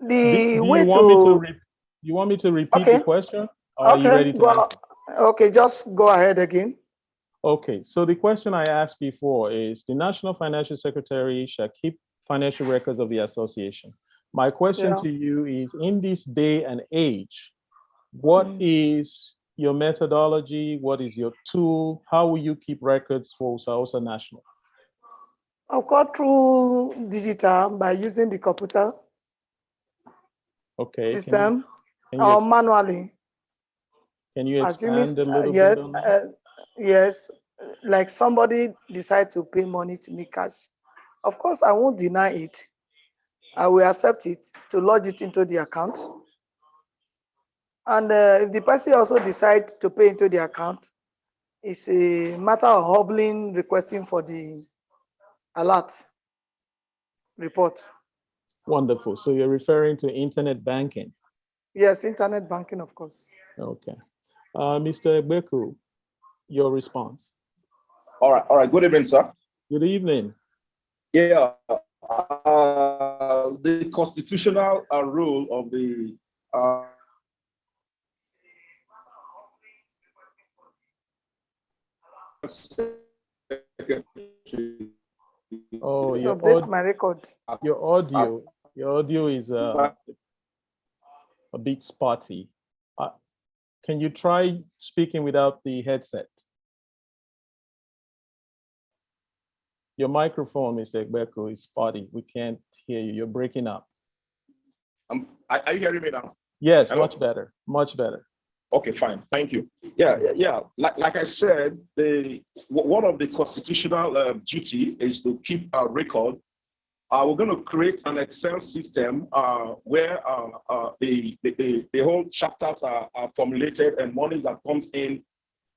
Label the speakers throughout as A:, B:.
A: The
B: Do
A: way
B: you want me to
A: to,
B: you want me to repeat the
A: okay,
B: question, or are you
A: okay,
B: ready to
A: go,
B: answer?
A: okay, just go ahead again.
B: Okay, so the question I asked before is the National Financial Secretary shall keep financial records of the association. My question
A: Yeah.
B: to you is, in this day and age, what
A: Mm.
B: is your methodology? What is your tool? How will you keep records for Usaosa National?
A: Of course, through digital by using the computer
B: Okay,
A: system
B: can you
A: or manually.
B: can you
A: Assuming,
B: expand a little bit
A: yes,
B: on that?
A: yes, like somebody decide to pay money to me cash. Of course, I won't deny it. I will accept it to lodge it into the account. And if the person also decide to pay into the account, it's a matter of hobbling, requesting for the alert report.
B: Wonderful. So you're referring to internet banking.
A: Yes, internet banking, of course.
B: Okay. Mr. Beku, your response.
C: All right. Good evening, sir.
B: Good evening.
C: Yeah, the constitutional rule of the
B: Oh,
A: To update my record.
B: your audio is a bit spotty. Uh, can you try speaking without the headset? Your microphone, Mr. Beku, is spotty. We can't hear you. You're breaking up.
C: are you hearing me now?
B: Yes,
C: Hello?
B: much better. Much better.
C: Okay, fine. Thank you. Yeah. Like I said, one of the constitutional duty is to keep a record. We're going to create an Excel system where the whole chapters are formulated and money that comes in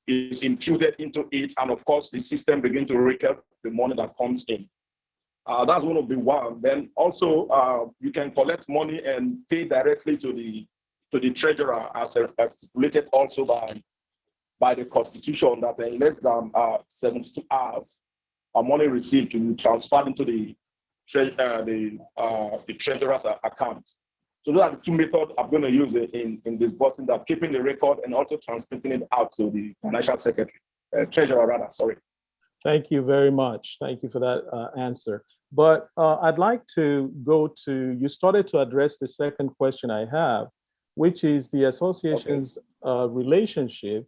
C: is imputed into it. And of course, the system begin to record the money that comes in. That's going to be one. Then also, you can collect money and pay directly to the treasurer as stipulated also by the constitution that in less than 72 hours, money received to be transferred into the treasurer's account. So those are the two methods I'm going to use in disbursing that, keeping the record and also transmitting it out to the financial secretary, treasurer rather, sorry.
B: Thank you very much. Thank you for that answer. But I'd like to go to, you started to address the second question I have, which is the association's relationship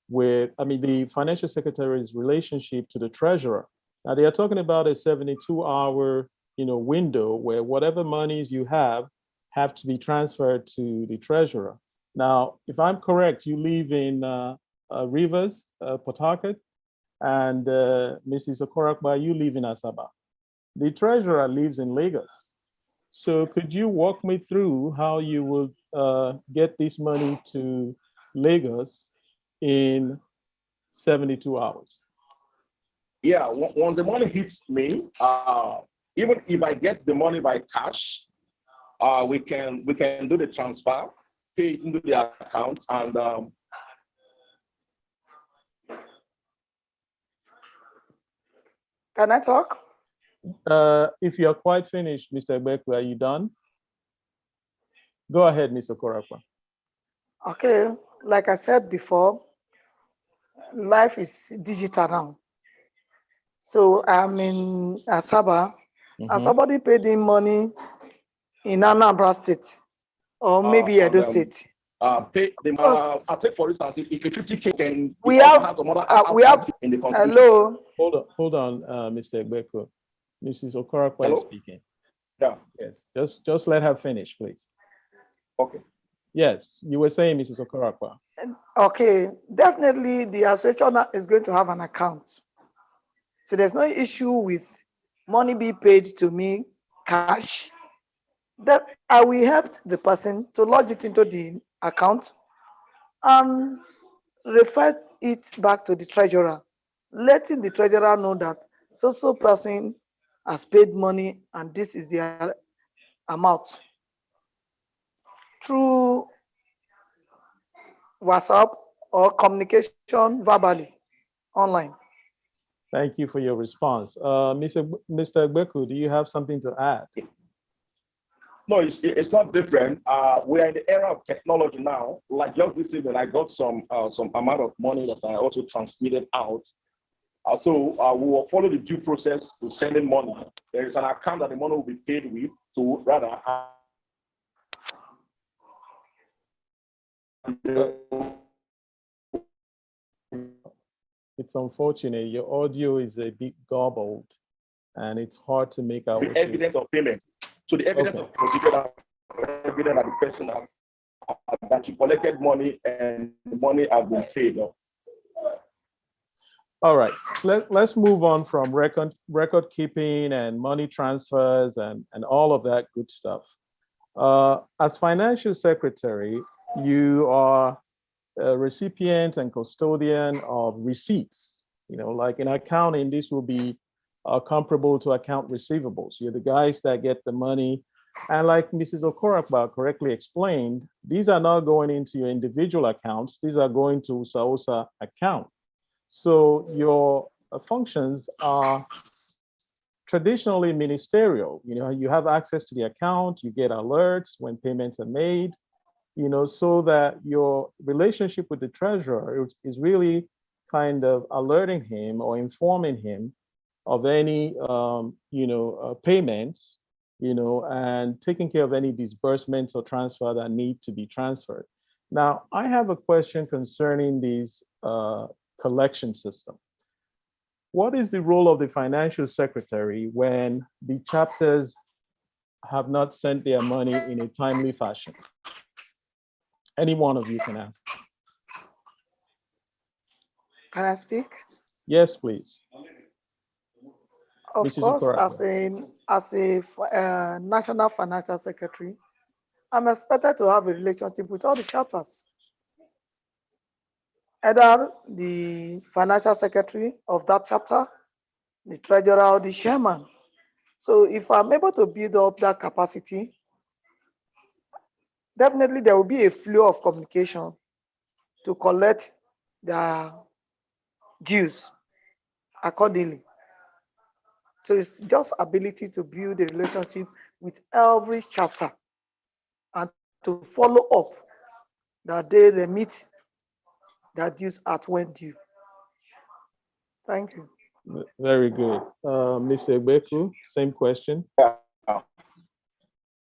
B: with, the financial secretary's relationship to the treasurer. Now they are talking about a 72-hour, window where whatever monies you have to be transferred to the treasurer. Now, if I'm correct, you live in Rivers, Port Harcourt, and Mrs. Okorakba, you live in Asaba. The treasurer lives in Lagos. So could you walk me through how you will get this money to Lagos in 72 hours?
C: Yeah, once the money hits me, even if I get the money by cash, we can do the transfer, pay it into the account, and
A: Can I talk?
B: If you're quite finished, Mr. Beku, are you done? Go ahead, Mr. Korakwa.
A: Okay, like I said before, life is digital now. So I'm in Asaba, and somebody paid in money in Anambra State or maybe Edo State.
C: pay them. I'll take for instance, if a 50K can
A: We have
C: in the constitution.
A: hello.
B: Hold on, Mr. Beku. Mrs. Okorakwa is speaking.
C: Yeah.
B: Yes, just let her finish, please.
C: Okay.
B: Yes, you were saying, Mrs. Okorakwa.
A: Okay, definitely the association is going to have an account. So there's no issue with money being paid to me cash. That I will help the person to lodge it into the account and refer it back to the treasurer, letting the treasurer know that so person has paid money and this is the amount through WhatsApp or communication verbally online.
B: Thank you for your response. Mr. Beku, do you have something to add?
C: No, it's not different. We are in the era of technology now. Like just this evening, I got some amount of money that I also transmitted out. So we will follow the due process to sending money. There is an account that the money will be paid with to rather.
B: It's unfortunate. Your audio is a bit garbled, and it's hard to make out.
C: The evidence of payment. So the evidence of procedure, that evidence that the person has that you collected money and the money has been paid off.
B: All right, let's move on from record keeping and money transfers and all of that good stuff. As financial secretary, you are a recipient and custodian of receipts. You know, like in accounting, this will be comparable to account receivables. You're the guys that get the money. And like Mrs. Okorakba correctly explained, these are not going into your individual accounts. These are going to Usaosa account. So your functions are traditionally ministerial. You know, you have access to the account, you get alerts when payments are made, you know, so that your relationship with the treasurer is really kind of alerting him or informing him of any, payments, you know, and taking care of any disbursements or transfer that need to be transferred. Now, I have a question concerning these collection system. What is the role of the financial secretary when the chapters have not sent their money in a timely fashion? Any one of you can ask.
A: Can I speak?
B: Yes, please.
A: Of
B: Mrs.
A: course,
B: Okorakwe.
A: as a national financial secretary, I'm expected to have a relationship with all the chapters. Either the financial secretary of that chapter, the treasurer, or the chairman. So if I'm able to build up that capacity, definitely there will be a flow of communication to collect their dues accordingly. So it's just ability to build a relationship with every chapter and to follow up that they remit their dues at when due. Thank you.
B: Very good. Mr. Egbeku, same question.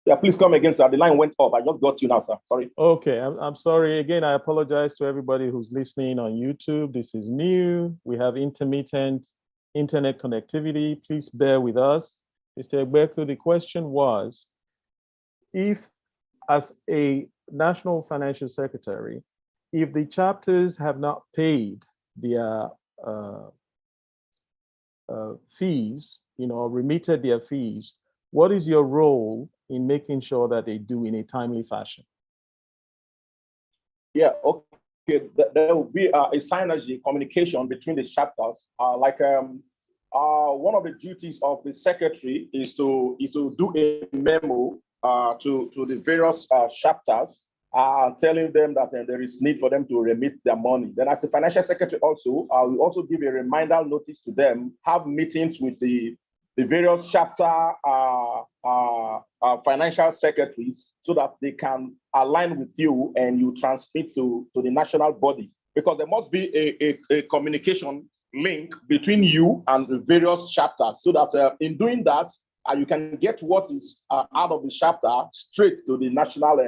C: Yeah, please come again, sir. The line went up. I just got you now, sir. Sorry.
B: Okay, I'm sorry. Again, I apologize to everybody who's listening on YouTube. This is new. We have intermittent internet connectivity. Please bear with us. Mr. Egbeku, the question was, if as a national financial secretary, if the chapters have not paid their fees, you know, remitted their fees, what is your role in making sure that they do in a timely fashion?
C: Yeah, okay. There will be a synergy communication between the chapters. One of the duties of the secretary is to do a memo to the various chapters, telling them that there is need for them to remit their money. Then as a financial secretary also, we also give a reminder notice to them, have meetings with the various chapter financial secretaries so that they can align with you and you transmit to the national body. Because there must be a communication link between you and the various chapters so that in doing that, you can get what is out of the chapter straight to the national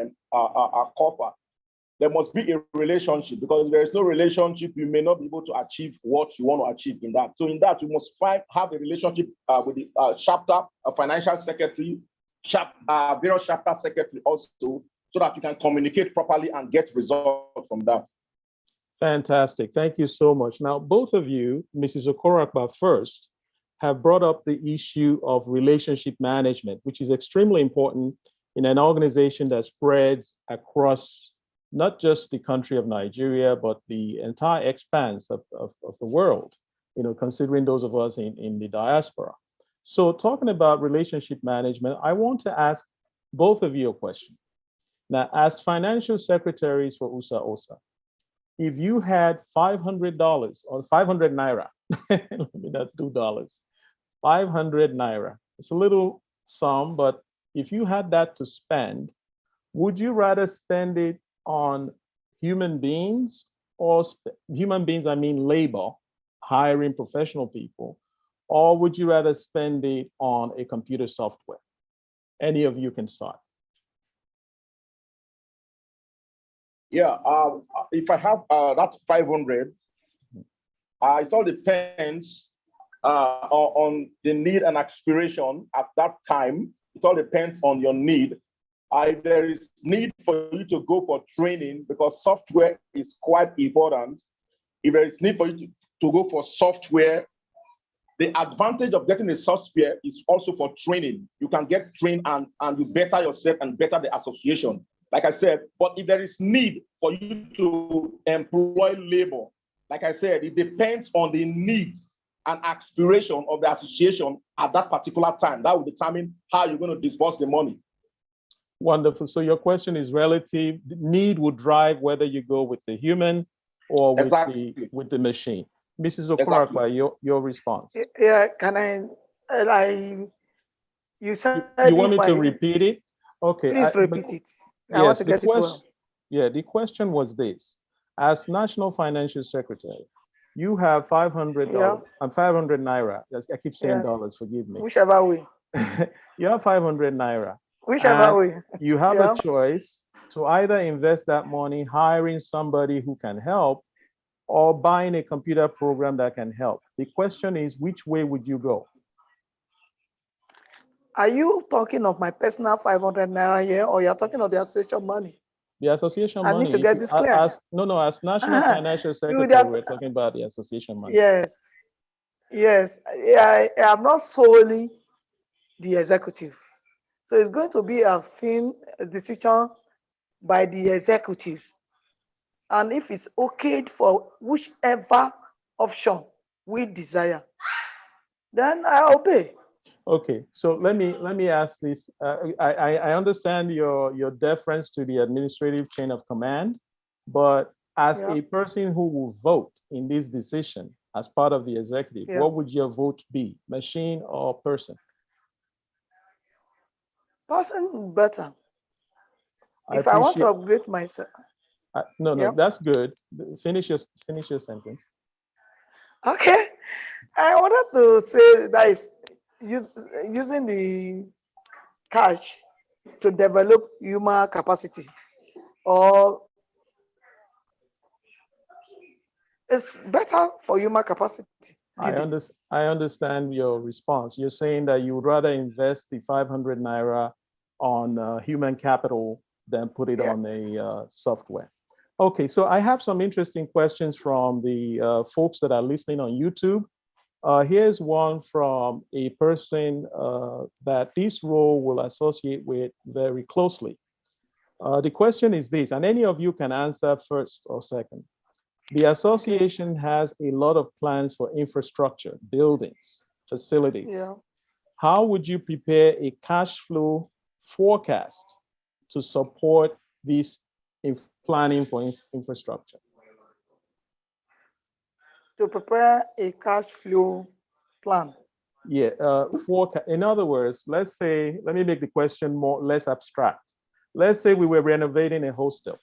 C: corporate. There must be a relationship, because if there is no relationship, you may not be able to achieve what you want to achieve in that. So in that, you must have a relationship with the chapter, a financial secretary, various chapter secretary also, so that you can communicate properly and get results from that.
B: Fantastic. Thank you so much. Now, both of you, Mrs. Okorakba first, have brought up the issue of relationship management, which is extremely important in an organization that spreads across not just the country of Nigeria, but the entire expanse of the world, you know, considering those of us in the diaspora. So talking about relationship management, I want to ask both of you a question. Now, as financial secretaries for Usaosa, if you had $500 or 500 Naira, let me not do dollars, 500 Naira, it's a little sum, but if you had that to spend, would you rather spend it on human beings or human beings, I mean labor, hiring professional people, or would you rather spend it on a computer software? Any of you can start.
C: Yeah, if I have that 500, it all depends on the need and aspiration at that time. It all depends on your need. If there is need for you to go for training, because software is quite important. If there is need for you to go for software, the advantage of getting a software is also for training. You can get trained and you better yourself and better the association. Like I said, but if there is need for you to employ labor, like I said, it depends on the needs and aspiration of the association at that particular time. That will determine how you're going to disburse the money.
B: Wonderful. So your question is relative. The need would drive whether you go with the human or with the machine. Mrs. Okorakwa, your response.
A: Yeah, you said
B: you want me to repeat it? Okay.
A: Please repeat it. I want to get it well.
B: Yeah, the question was this. As National Financial Secretary, you have $500 and 500 Naira. I keep saying dollars, forgive me.
A: Whichever way.
B: You have 500 Naira.
A: Whichever way.
B: You have a choice to either invest that money hiring somebody who can help or buying a computer program that can help. The question is, which way would you go?
A: Are you talking of my personal 500 Naira here, or you're talking of the association money?
B: The association money.
A: I need to get this clear.
B: As National Financial Secretary, we're talking about the association money.
A: Yes. I am not solely the executive. So it's going to be a decision by the executives. And if it's okay for whichever option we desire, then I obey.
B: Okay, so let me ask this. I understand your deference to the administrative chain of command, but as a person who will vote in this decision as part of the executive, what would your vote be, machine or person?
A: Person better. If I want to upgrade myself.
B: No, that's good. Finish your sentence.
A: Okay, I wanted to say that is using the cash to develop human capacity, or it's better for human capacity.
B: I understand your response. You're saying that you would rather invest the 500 Naira on human capital than put it on a software. Okay, so I have some interesting questions from the folks that are listening on YouTube. Here's one from a person that this role will associate with very closely. The question is this, and any of you can answer first or second. The association has a lot of plans for infrastructure, buildings, facilities. How would you prepare a cash flow forecast to support this planning for infrastructure?
A: To prepare a cash flow plan.
B: Yeah, in other words, let's say, let me make the question less abstract. Let's say we were renovating a hostel.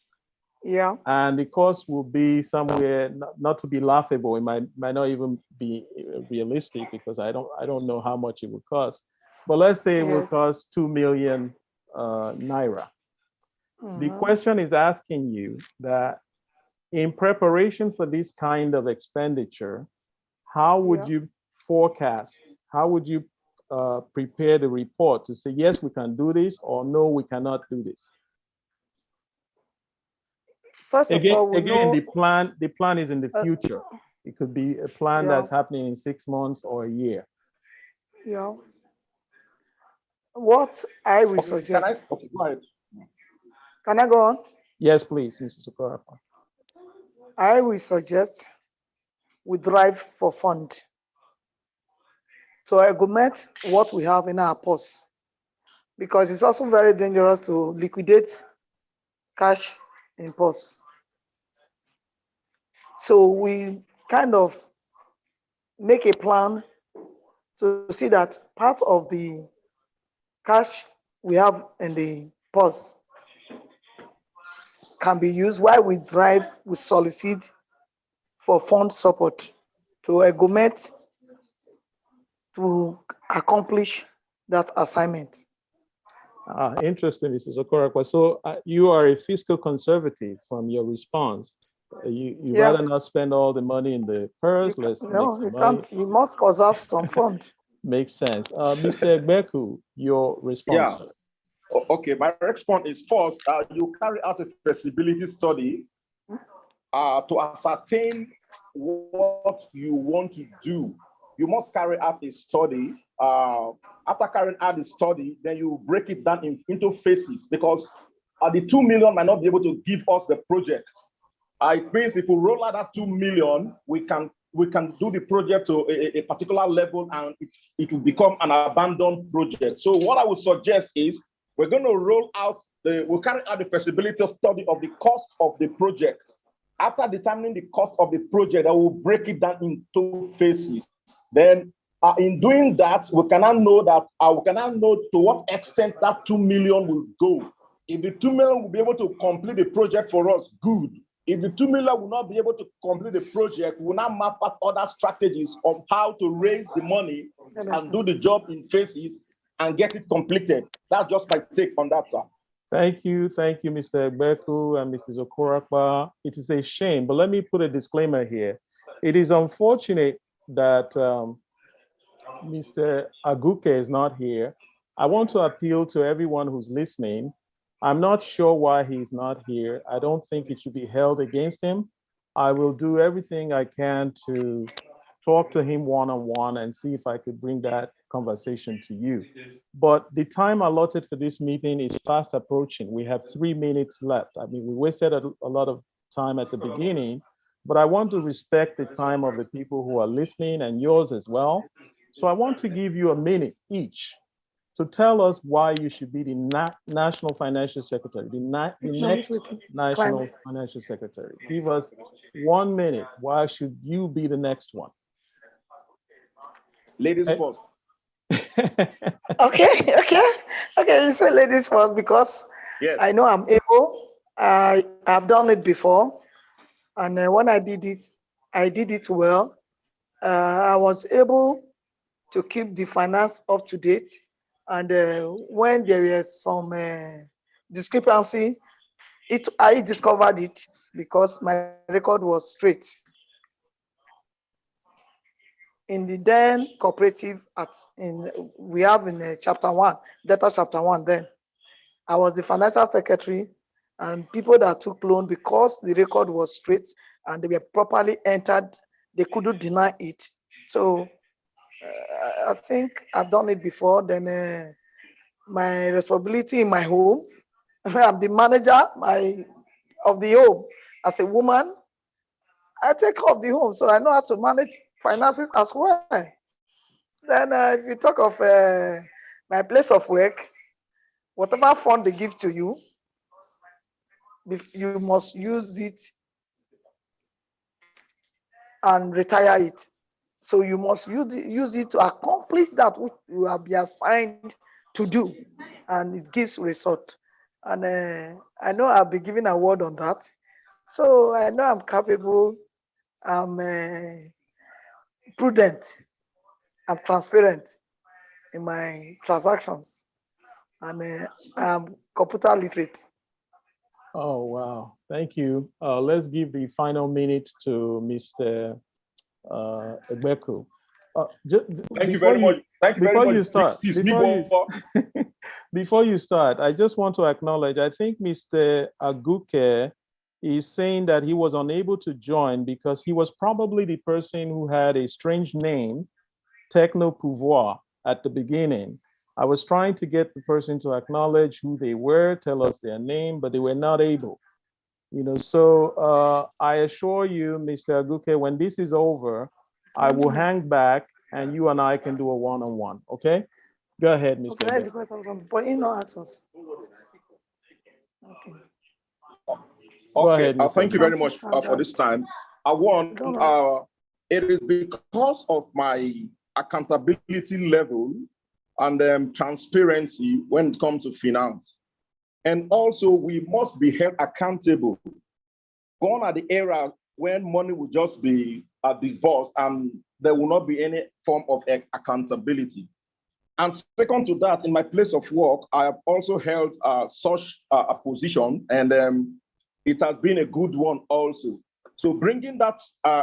A: Yeah.
B: And the cost will be somewhere not to be laughable. It might not even be realistic because I don't know how much it would cost. But let's say it will cost 2 million Naira. The question is asking you that in preparation for this kind of expenditure, how would you forecast? How would you prepare the report to say, yes, we can do this, or no, we cannot do this?
A: First of all,
B: the plan is in the future. It could be a plan that's happening in 6 months or a year.
A: Yeah. What I would suggest.
C: Okay, go ahead.
A: Can I go on?
B: Yes, please, Mrs. Okorakwa.
A: I will suggest we drive for fund to augment what we have in our purse, because it's also very dangerous to liquidate cash in purse. So we kind of make a plan to see that part of the cash we have in the purse can be used while we solicit for fund support to augment to accomplish that assignment.
B: Interesting, Mrs. Okorakwa. So you are a fiscal conservative from your response. You
A: Yeah.
B: rather not spend all the money in the purse. Let's make
A: No,
B: some
A: you
B: money.
A: can't. You must conserve some fund.
B: Makes sense. Mr. Egbeku, your response.
C: Yeah. Okay, my response is first, you carry out a feasibility study to ascertain what you want to do. You must carry out a study. After carrying out the study, then you break it down into phases, because the 2 million might not be able to give us the project. It means if we roll out that 2 million, we can do the project to a particular level, and it will become an abandoned project. So what I would suggest is we're going to we'll carry out the feasibility study of the cost of the project. After determining the cost of the project, I will break it down into phases. Then in doing that, we cannot know to what extent that 2 million will go. If the 2 million will be able to complete the project for us, good. If the 2 million will not be able to complete the project, we'll now map out other strategies of how to raise the money and do the job in phases and get it completed. That's just my take on that, sir.
B: Thank you, Mr. Egbeku and Mrs. Okorakwa. It is a shame, but let me put a disclaimer here. It is unfortunate that Mr. Aguke is not here. I want to appeal to everyone who's listening. I'm not sure why he's not here. I don't think it should be held against him. I will do everything I can to talk to him one-on-one and see if I could bring that conversation to you. But the time allotted for this meeting is fast approaching. We have 3 minutes left. I mean, we wasted a lot of time at the beginning, but I want to respect the time of the people who are listening and yours as well. So I want to give you a minute each to tell us why you should be the National Financial Secretary, the next National Financial Secretary. Give us 1 minute. Why should you be the next one?
C: Ladies first.
A: Okay. You say ladies first because
C: yes.
A: I know I'm able. I've done it before, and when I did it well. I was able to keep the finance up to date, and when there was some discrepancy, I discovered it because my record was straight. In the then cooperative we have in chapter 1, data chapter 1, then I was the financial secretary, and people that took loan, because the record was straight and they were properly entered, they couldn't deny it. So I think I've done it before. Then my responsibility in my home, I'm the manager of the home. As a woman, I take care of the home, so I know how to manage finances as well. Then if you talk of my place of work, whatever fund they give to you, you must use it and retire it. So you must use it to accomplish that which you have been assigned to do, and it gives result. And I know I'll be giving a word on that. So I know I'm capable, I'm prudent, I'm transparent in my transactions, and I'm computer literate.
B: Oh, wow. Thank you. Let's give the final minute to Mr. Egbeku.
C: Thank you very much. Thank you very much.
B: You start, before you start, I just want to acknowledge, I think Mr. Aguke is saying that he was unable to join because he was probably the person who had a strange name, Techno Pouvoir, at the beginning. I was trying to get the person to acknowledge who they were, tell us their name, but they were not able. So I assure you, Mr. Aguke, when this is over, I will hang back and you and I can do a one-on-one, okay? Go ahead, Mr.
A: Okay, that's the question, but you know access. Okay.
C: Go ahead, thank you very much for this time. It is because of my accountability level and transparency when it comes to finance. And also, we must be held accountable. Gone are the era when money will just be disbursed and there will not be any form of accountability. And second to that, in my place of work, I have also held such a position, and it has been a good one also. So bringing that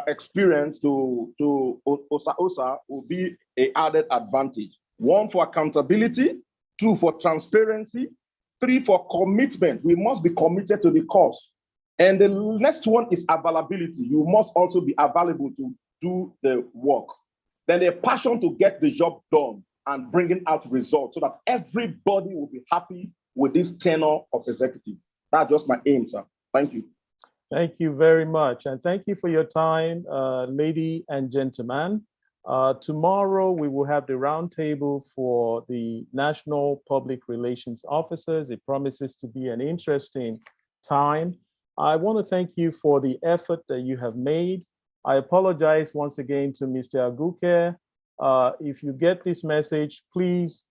C: experience to Usaosa will be an added advantage. 1, for accountability, 2, for transparency, 3, for commitment. We must be committed to the cause. And the next one is availability. You must also be available to do the work. Then a passion to get the job done and bringing out results so that everybody will be happy with this tenure of executive. That's just my aim, sir. Thank you.
B: Thank you very much. And thank you for your time, lady and gentlemen. Tomorrow, we will have the roundtable for the National Public Relations Officers. It promises to be an interesting time. I want to thank you for the effort that you have made. I apologize once again to Mr. Aguke. If you get this message, please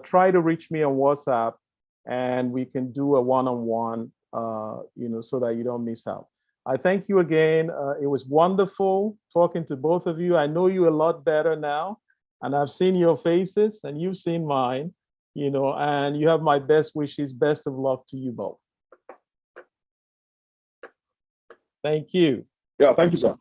B: try to reach me on WhatsApp and we can do a one-on-one, so that you don't miss out. I thank you again. It was wonderful talking to both of you. I know you a lot better now, and I've seen your faces and you've seen mine, and you have my best wishes. Best of luck to you both. Thank you.
C: Yeah, thank you, sir.